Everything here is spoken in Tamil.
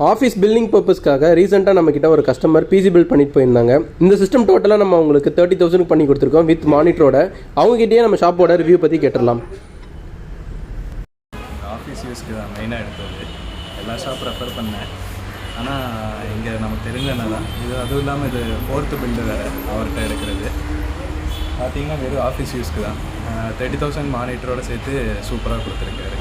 ஆஃபீஸ் பில்டிங் பர்பஸ்க்காக ரீசெண்டாக நம்மக்கிட்ட ஒரு கஸ்டமர் பிசி பில்ட் பண்ணிட்டு போயிருந்தாங்க. இந்த சிஸ்டம் டோட்டலாக நம்ம அவங்களுக்கு 30,000 பண்ணி கொடுத்துருக்கோம் வித் மானிட்டரோட. அவங்ககிட்டயே நம்ம ஷாப்போட ரிவ்யூ பற்றி கேட்டுடலாம். ஆஃபீஸ் யூஸ்க்கு தான் மெயினாக எடுத்தது. எல்லா ஷாப் ரெஃபர் பண்ணேன், ஆனால் இங்கே நமக்கு தெரிஞ்சனால இது அதுவும் இல்லாமல் இது 4th பில்டு வேறு அவர்கிட்ட எடுக்கிறது. பார்த்திங்கன்னா வெறும் ஆஃபீஸ் யூஸ்க்கு தான் 30,000 மானிட்டரோடு சேர்த்து சூப்பராக கொடுத்துருக்காரு.